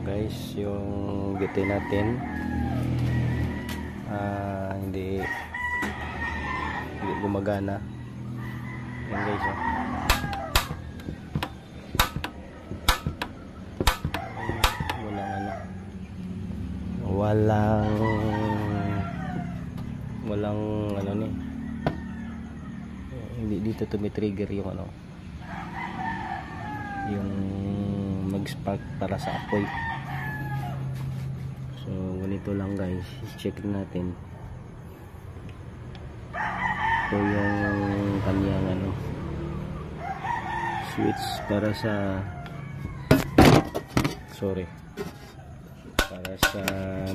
guys, yung GT natin hindi gumagana. Yan guys, oh. walang ano ni, hindi dito tumitrigger yung ano, yung mag-spark para sa apoy. So ganito lang guys, check natin. Ito yung kanyang ano, switch para sa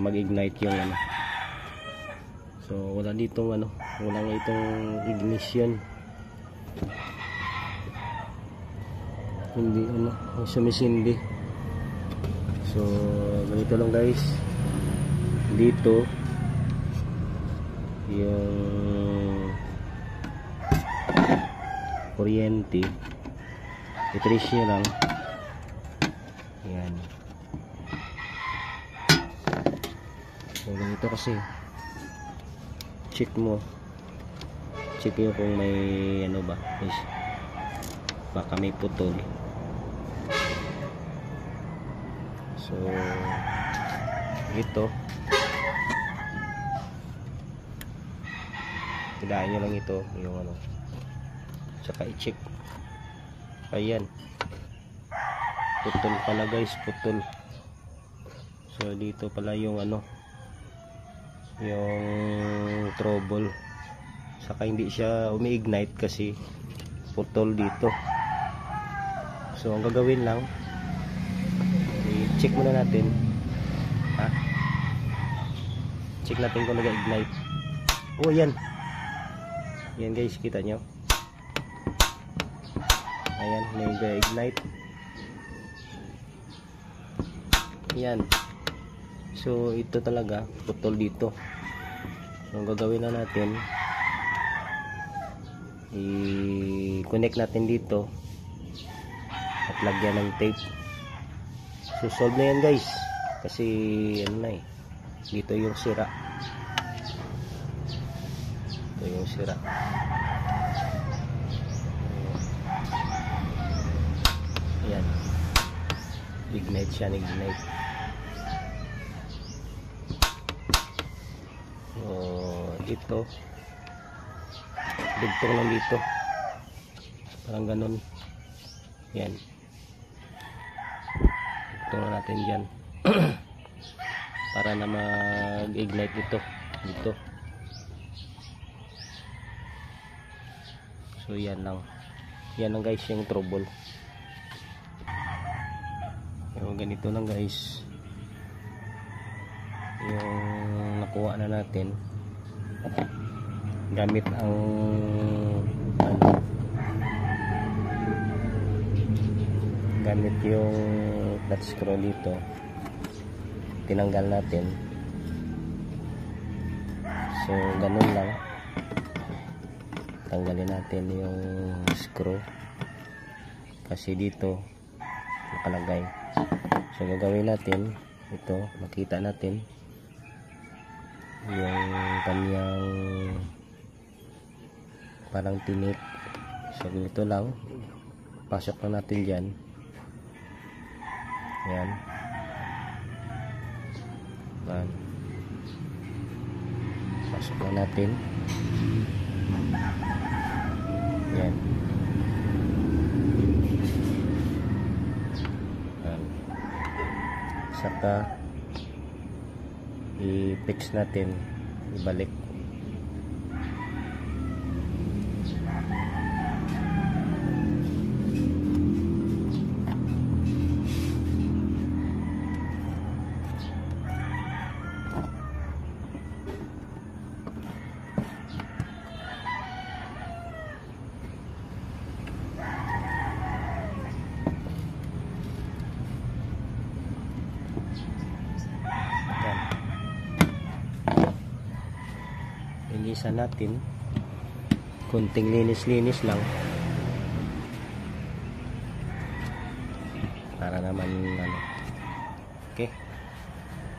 mag-ignite yung ano. So wala ditong ano, wala nga itong ignition, hindi ano, sumisindi. So ganito lang guys, dito yung kuryente i-trace nyo lang yan. So ganito kasi, check nyo kung may ano ba, baka may putol. So ito, tilaan nyo lang ito yung ano, tsaka i-check. Ayan, putol pala guys, putol. So dito pala yung ano, yung trouble, saka hindi siya umi-ignite kasi putol dito. So ang gagawin lang, i-check muna natin, check natin kung nag-ignite. Oh yan, yan guys, kita nyo, ayan, nag-ignite yan. So ito talaga putol dito. So ang gagawin na natin, i-connect natin dito at lagyan ng tape. So solve na yan guys, kasi ano na dito yung sira, ito yung sira. Ayan, ignite siya, ignite. So dito dugtong lang dito, parang ganun. Yan, dugtong na natin dyan para na mag-ignite dito. So yan lang guys yung trouble. So ganito lang guys yung nakuha na natin gamit ang gamit yung flat screw dito. Tinanggal natin. So ganun lang, tanggalin natin yung screw kasi dito nakalagay. So gagawin natin ito, makita natin yung kanyang parang tinik. So ganito lang, pasok na natin dyan. Yan, pasok na natin yan. Saka i-fix natin, ibalik. Linisan natin, kunting linis-linis lang para naman ano, Okay.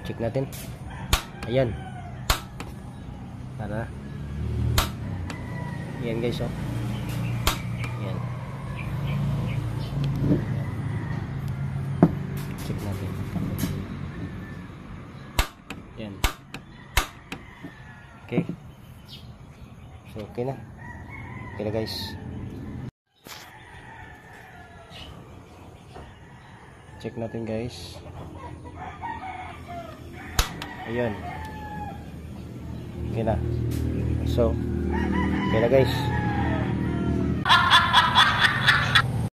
Check natin. Ayan. Para. Ayan guys, oh. Ayan. Check natin. Ayan. Okay. So, okay na. Okay na guys. Check natin guys. Ayan. Okay na. So, okay na guys.